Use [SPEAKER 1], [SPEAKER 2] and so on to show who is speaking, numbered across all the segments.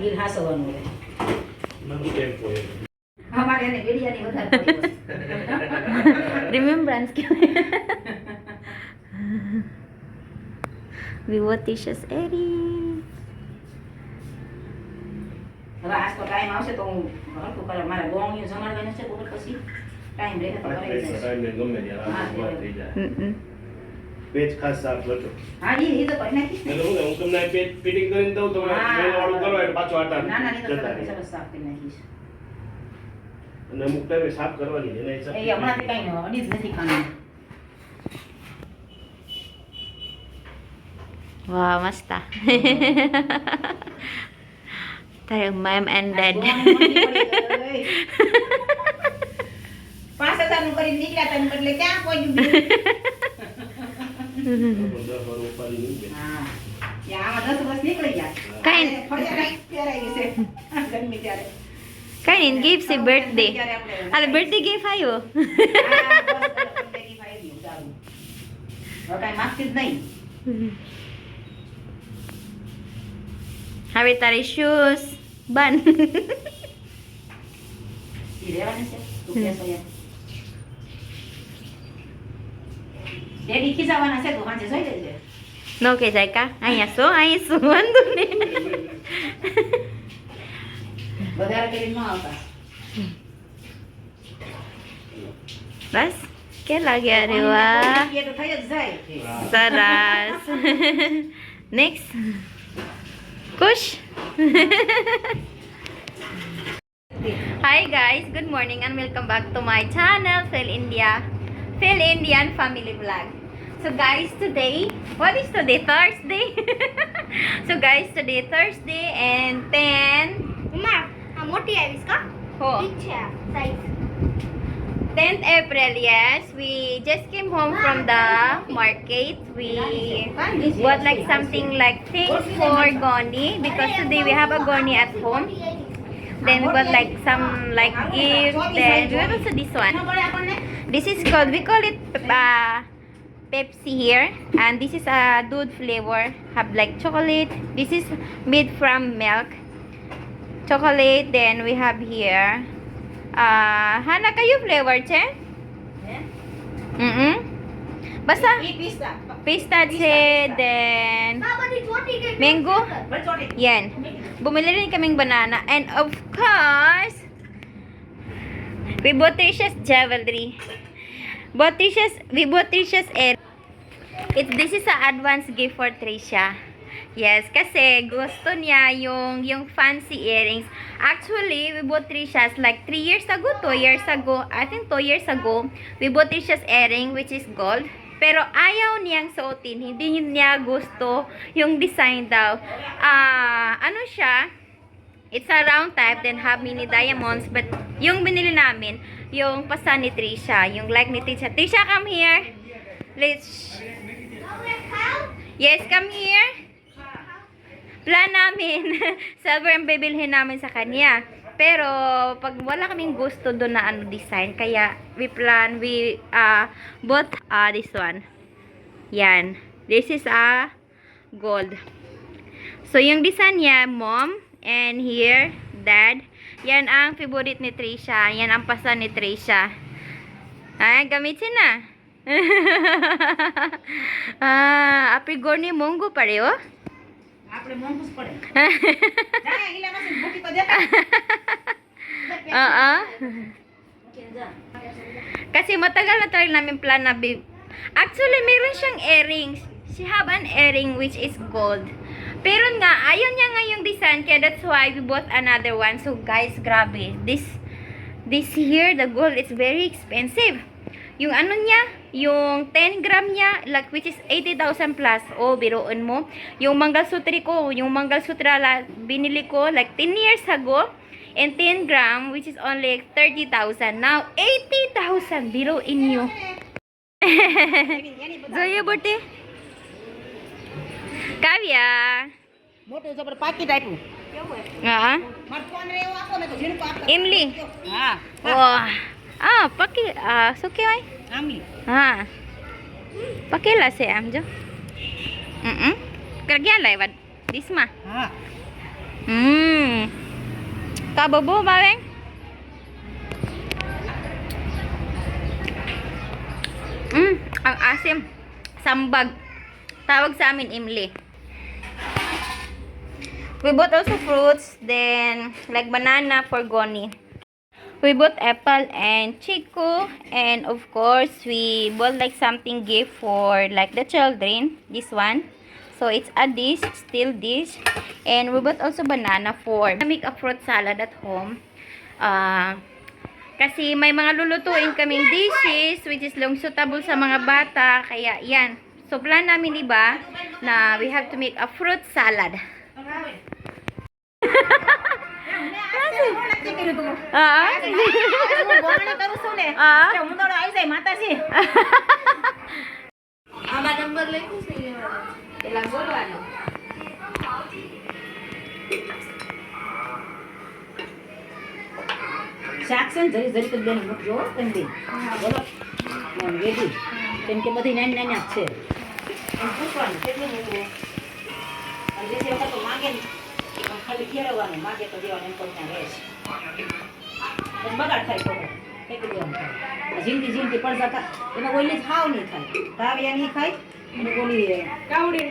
[SPEAKER 1] ગીર હાસવાનું હોય.
[SPEAKER 2] મને કેમ કોઈ
[SPEAKER 1] અમારે એને ગીડિયાની વધારે પડી હોય.
[SPEAKER 3] Remembrance Vivacious Aries.
[SPEAKER 1] હવે આજ તો ટાઈમ આવશે તો હું હરખું કરે મારા ગોળીઓ જમાડવાની છે બપોર પછી ટાઈમ રહે તો કરી દઈશ.
[SPEAKER 2] ટાઈમ ગમે ત્યારે
[SPEAKER 1] હા,
[SPEAKER 2] વાત થઈ જાય
[SPEAKER 3] Mm-mm.
[SPEAKER 2] પેજ ખાસ સાફ લખો
[SPEAKER 1] હા એ તો કરી નાખીશ ને.
[SPEAKER 2] એટલે હું તમને પેજ ફિટિંગ કરીને દઉં તો
[SPEAKER 1] હા.
[SPEAKER 2] મેલ વાળું કરવા એટલે પાછો આટા
[SPEAKER 1] ના ના નહીં તો
[SPEAKER 2] જતા
[SPEAKER 1] સરસ
[SPEAKER 2] રહે.
[SPEAKER 1] સરસ સાફ કરી નાખીશ.
[SPEAKER 2] અને અમુક ટાઈમે સાફ કરવાની એના
[SPEAKER 1] એ
[SPEAKER 2] હિસાબે
[SPEAKER 1] હમણાંથી કાંઈ અડી જ નથી ખાવાનું.
[SPEAKER 3] Wow, masta. Tayo mom and dad.
[SPEAKER 1] ગોળીઓ મોટી પડી ગઈ. 5,000 નું કરીને નીકળ્યા હતા ને બદલે ક્યાં પહોંચ્યું બિલ?
[SPEAKER 2] 10 વાર ઉપાડી નહીં કે
[SPEAKER 1] હા ત્યાં આમાં 10 વર્ષ નીકળી ગયા.
[SPEAKER 3] કાંઈ-
[SPEAKER 1] ફળિયા કાંઈક પહેરાઈ ગઈ છે. ગરમી ત્યારે.
[SPEAKER 3] Kainin gift si birthday.
[SPEAKER 1] ત્યારે આપણે-
[SPEAKER 3] Ala birthday gift ayo.
[SPEAKER 1] હા, બસ, birthday gift આવી ગયું, સારું. હવે કાંઈ માંગતી જ નહીં.
[SPEAKER 3] Have તારી shoes ban.
[SPEAKER 1] ઈ રહેવાની છે. તું કહેશો એમ. ડેડી ખીજાવાના છે તો સાંજે જોઈ લેજે.
[SPEAKER 3] No que જાય કા અહીંયા શું વાંધો ને.
[SPEAKER 1] વધારે કરીને ન આવતા.
[SPEAKER 3] બસ કે લાગ્યા રે વાહ
[SPEAKER 1] એ તો થઈ જ જાય.
[SPEAKER 3] સરસ. Next. Kush. Hi guys, good morning and welcome back to my channel, Phil Indian Family Vlog. So guys, today, what is today? Thursday. So guys, today Thursday and 10
[SPEAKER 4] મોટી આવીશ કા
[SPEAKER 3] oh,
[SPEAKER 4] ઠીક છે size
[SPEAKER 3] 10th April, yes. We just came home from the market. We bought like something like things for Goni because today we have a Goni at home. Then we bought like some like gift. Then we have also this one.
[SPEAKER 1] ન પડે આપણને?
[SPEAKER 3] This is called, we call it Pepsi here. And this is a dude flavor. Have like chocolate. This is made from milk. Chocolate. Then we have here. Hana, kayo flavor છે?
[SPEAKER 1] હે?
[SPEAKER 3] Basta
[SPEAKER 1] ઈ પિસ્તા.
[SPEAKER 3] pista છે, then
[SPEAKER 4] આ બધી ચોટી ગઈ
[SPEAKER 3] mango.
[SPEAKER 1] બસ ચોટી.
[SPEAKER 3] Yan. Bumili rin kaming banana. And of course, we bought Trisha's jewelry. We bought Trisha's air. This is a advance gift for Trisha. Yes, kasi gusto niya yung fancy earrings. Actually, we bought Trisha's like 3 years ago, 2 years ago. I think 2 years ago, we bought Trisha's earring which is gold. Pero ayaw niyang suotin. Hindi niya gusto yung design daw. Ano siya? It's a round type, then have mini diamonds. But yung binili namin, yung pasa ni Trisha. Yung like ni Trisha. Trisha, come here. Let's... Yes, come here. Plan namin, silver ang bibilhin namin sa kanya. Pero, pag wala kaming gusto doon na design, kaya we bought this one. Yan. This is a gold. So, yung design niya, mom, and here, dad. Yan ang favorite ni Trisha. Yan ang pasa ni Trisha. Ay, gamitin na. Apigorni Mongo pareho.
[SPEAKER 1] આપણે મોંઘું જ પડે. જા, ઈલામાંથી બુટી તો દેતા. જા.
[SPEAKER 3] Kasi matagal na talaga namin plan na actually, meron siyang earrings. She have an earring which is gold. Pero nga, ayaw niya nga yung design. Kaya that's why we bought another one. So guys, grabe. This here, the gold is very expensive. Yung ano niya, yung 10 gram niya, like which is 80,000 plus. Oh, biruin mo. Yung Mangalsutra ko, binili ko like 10 years ago. And 10 gram, which is only 30,000. Now, 80,000. Biruin nyo. Zoya, birthday? Kavya.
[SPEAKER 1] મોટું જબર પાકીટ આપ્યું. મારે ફોન રે એવો આપો ને તો ઝીણકો આપતા.
[SPEAKER 3] Emily.
[SPEAKER 1] હા.
[SPEAKER 3] Oh, suki ay?
[SPEAKER 1] આમલી.
[SPEAKER 3] Pakila siya, amjo. Kerja lah, Disma.
[SPEAKER 1] હા.
[SPEAKER 3] Kabobo, baweng? Ang asim. Sambag. Tawag sa amin, imli. We bought also fruits, then like banana for Goni. We bought apple and chiku, and of course we bought like something gift for like the children. This one. So it's a dish, still dish, and we bought also banana for make a fruit salad at home. Kasi may mga lulutuin kaming dishes which is long suitable sa mga bata, kaya yan. So plan namin, diba, na we have to make a fruit salad.
[SPEAKER 1] શાક છે ને જરી જરી તો બેન મૂકજો તેમ બી બોલો વેજી કેમ કે બધી નાની નાની જ છે એમ પૂછવાનું કેટલું મૂકવું અને જે વખત તો માગે ને ખાલી ફેરવવાનું માગે તો દેવાનું એમ તો ત્યાં રહેશે બગાડ થાય ખબર ફેંકી દેવાનું થાય જિંદગી જિંદગી પડતા હતા એમાં ઓઈલી ખાવ નહીં થાય તાવિયા નહીં ખાય અને ઓલી કાવડી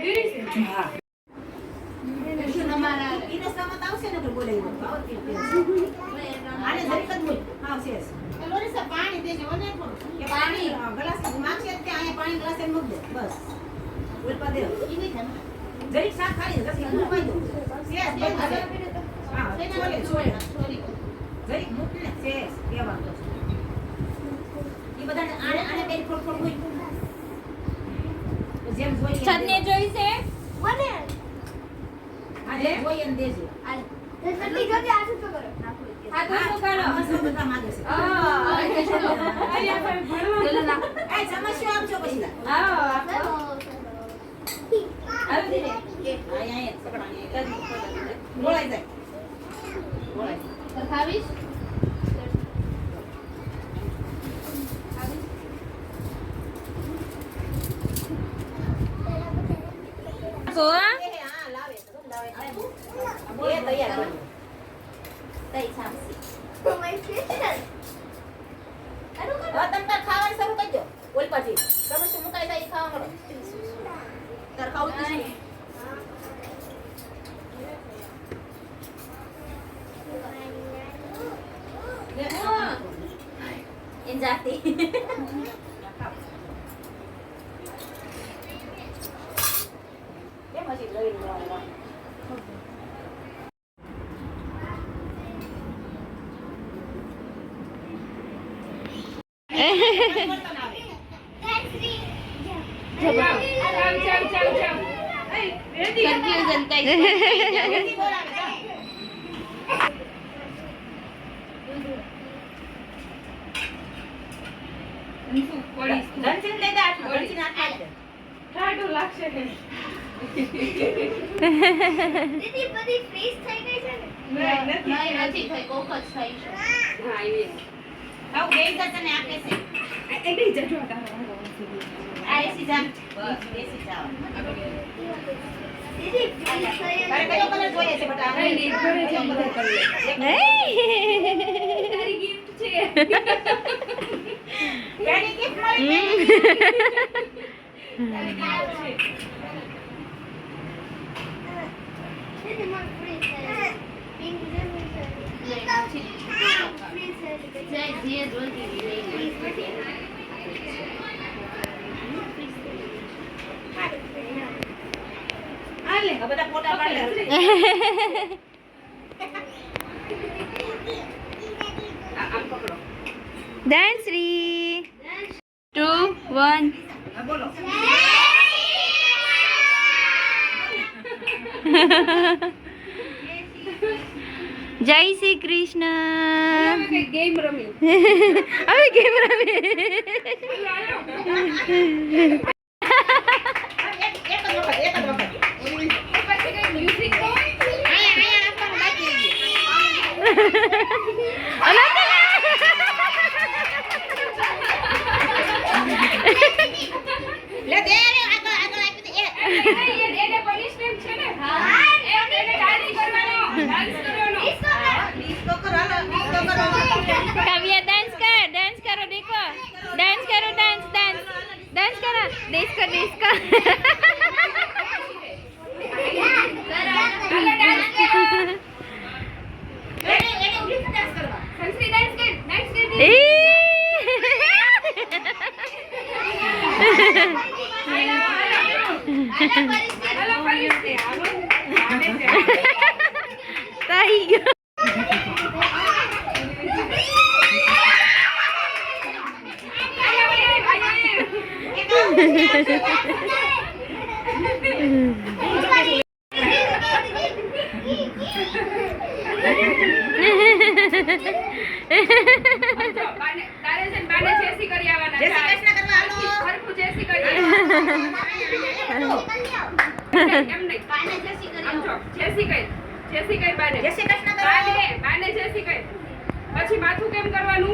[SPEAKER 1] હા આવશે ને તો બોલે આને જરીક જ મૂક હા શેષ લોરીસા પાણી દેજો ને કે પાણી ગ્લાસ માંગશે કે અહીંયા પાણી ગ્લાસ એ મૂક દે બસ ઉલપા દે જરીક શાક ખાલી જરીક મૂકાઈ દો શેષ હા છોલે જરીક મૂક ને શેષ કેવા તો ઈ બધા આને બેન ફોડ ફોડ મૂક જેમ જોઈએ
[SPEAKER 3] છતને જોઈશે
[SPEAKER 4] મને
[SPEAKER 1] આજે જોઈએ ને દેજો
[SPEAKER 4] જલ્દી જલ્દી આ શું કરો
[SPEAKER 3] આ તો શું કરો
[SPEAKER 1] બસ બધા માંગે છે એ સમસ્યા આપજો પછી બોલાઈ જાય બોલાઈ
[SPEAKER 3] ખાવીશ કો
[SPEAKER 1] ખાવાનું શરૂ કરજો બોલ પછી તમે શું મુકાઈ જાય ખાવા મળો તાર ખાવું નથી
[SPEAKER 3] Injati.
[SPEAKER 1] dia masih lagi luar.
[SPEAKER 3] Confusion guys.
[SPEAKER 1] Dancing ले दा dancing आता है ठाडू लागશે
[SPEAKER 4] દીદી બધી ફ્રીઝ થઈ ગઈ છે ને
[SPEAKER 3] નથી થઈ કોક જ થઈ છે
[SPEAKER 1] હા એ આવ ગઈ જશે ને આપે છે એડી જજો આ એસી જામ બસ એસી જાવ
[SPEAKER 4] દીદી ફ્રીઝ થઈ
[SPEAKER 1] તારે કયો કલર જોઈએ છે બટા નહીં ઘરે જમ કલર કરીએ
[SPEAKER 3] તારી ગિફ્ટ છે
[SPEAKER 1] પેલી ગિફ્ટ મળી તારી કાળ છે
[SPEAKER 4] દીદી મને ફ્રીઝ થઈ પિંક જેવું છે ફ્રીઝ થઈ
[SPEAKER 3] જય જે જોતી રહી
[SPEAKER 1] આલે આ બધા ફોટા પાડ લે આમ પકડો
[SPEAKER 3] Dance 3 2 1
[SPEAKER 1] હા બોલો
[SPEAKER 3] જય શ્રી કૃષ્ણ
[SPEAKER 1] ગેમ રમી
[SPEAKER 3] હવે કેમ રમે
[SPEAKER 1] એક જ વખત પછી કઈ મ્યુઝિક તો આયા આપવાનું બાકી લે દે રે આગળ આગળ આપી દે એને પનિશમેન્ટ છે ને હા એને ગાડી કરવાનો
[SPEAKER 3] disco, disco. Tayo.
[SPEAKER 5] પછી માથું કેમ કરવાનું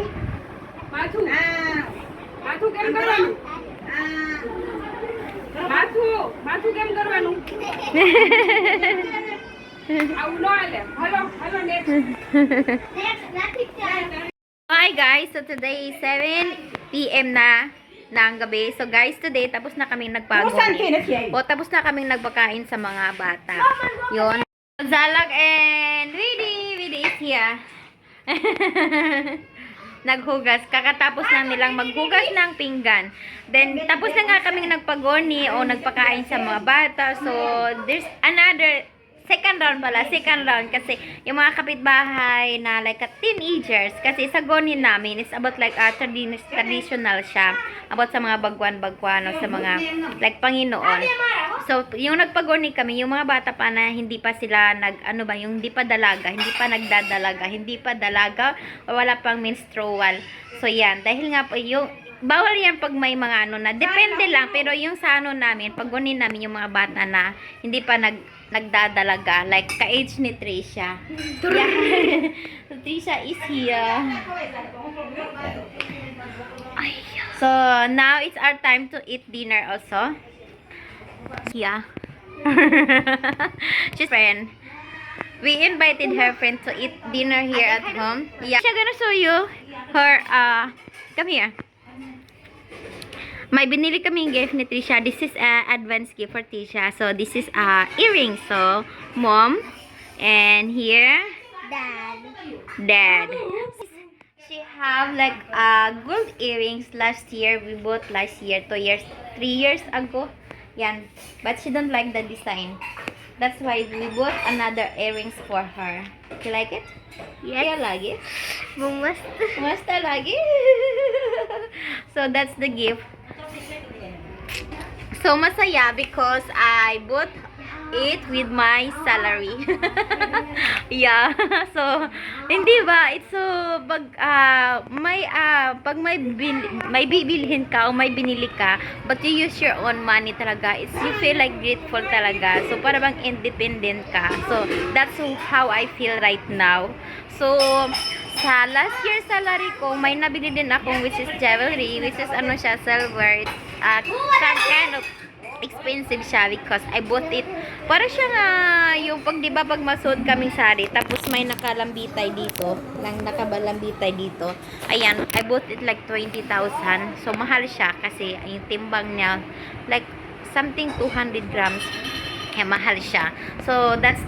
[SPEAKER 5] માથું માથું કેમ કરવાનું માથું કેમ કરવાનું આવું ન હાલે hello hello
[SPEAKER 3] Hi guys, so today is 7 PM na ng gabi. So guys, today tapos na kaming nagpagod. O tapos na kaming nagpakain sa mga bata. Yon. Zalag and Widi is here. Naghugas. Kakatapos na nilang maghugas ng pinggan. Then, tapos na nga kaming nagpagoni o nagpakain sa mga bata. So, there's another second round kasi yung mga kapitbahay na like teenagers kasi sa goni namin is about like traditional siya about sa mga bagwan-bagwan o sa mga like Panginoon. So yung nagpagoni kami, yung mga bata pa na hindi pa sila yung hindi pa dalaga o wala pang menstrual. So yan, dahil nga po yung bawal yan pag may mga depende lang, pero yung sa namin, paggunin namin yung mga bata na hindi pa nagdadalaga, like ka-age ni Trisha. Yeah. So, Trisha is here. So, now it's our time to eat dinner also. Yeah. She's friend. We invited her friend to eat dinner here at home. Yeah. She's gonna show you her, come here. May binili kaming gift ni Trisha. This is advance gift for Trisha. So, this is earrings. So, mom. And here, dad. She have like gold earrings last year. We bought last year, 2 years, 3 years ago. Yan. But she don't like the design. That's why we bought another earrings for her. You like it? Yes. You like it? Masta lagi. So, that's the gift. So, masaya because I bought it with my salary. Yeah. So, hindi ba? It's so, pag may bibilhin ka o may binili ka, but you use your own money talaga, you feel like grateful talaga. So, para bang independent ka. So, that's how I feel right now. So, sa last year salary ko, may nabili din akong which is jewelry, which is silver. It's some kind of expensive siya because I bought it. Para siya nga yung pag masod kaming sari, tapos may nakalambitay dito, nakabalambitay dito. Ayan, I bought it like 20,000. So, mahal siya kasi yung timbang niya like something 200 grams. Kaya mahal siya. So, that's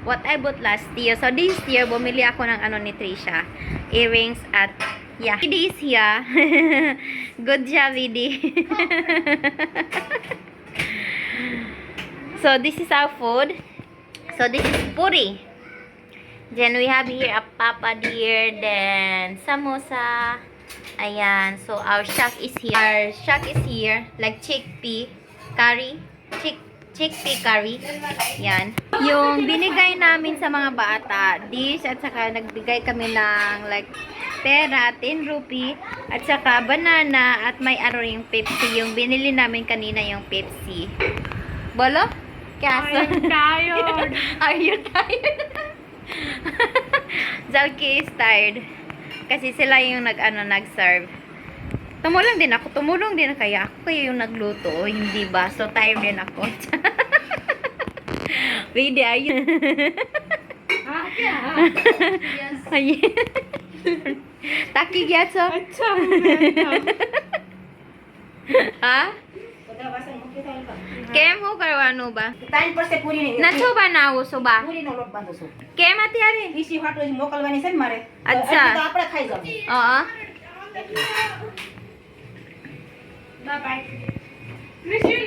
[SPEAKER 3] what I bought last year. So, this year, bumili ako ng ni Trisha. Earrings at, yeah. Vidi is here. Good job, Vidi. So, this is our food. So, this is puri. Then, we have here a papa deer. Then, samosa. Ayan. So, our shack is here. Our shack is here. Like chickpea curry. Chickpea curry. Yan. Yung binigay namin sa mga bata, dish, at saka nagbigay kami ng like pera, 10 rupee, at saka banana, at may yung Pepsi. Yung binili namin kanina yung Pepsi. Bolo? Kaso? I'm tired. Are you tired? Zalki is tired. Kasi sila yung nag-serve. Tumulong din kaya ako yung nagluto, hindi ba? So, tired din ako. Really, are you? Yes. Taki gyatso? Ha?
[SPEAKER 1] બધા વાસણ મૂકી દો હલકા.
[SPEAKER 3] કેમ શું કરવાનું બા
[SPEAKER 1] તાઈન પડશે પૂરીની.
[SPEAKER 3] નથો બનાવો છો બા
[SPEAKER 1] પૂરીનો લોટ બાંધો છો.
[SPEAKER 3] કેમ અત્યારે
[SPEAKER 1] ઈસી ફાટો હજી મોકલવાની છે ને મારે.
[SPEAKER 3] અચ્છા.
[SPEAKER 1] એટલી તો આપણે ખાઈ જવું.
[SPEAKER 3] હા
[SPEAKER 5] નિશી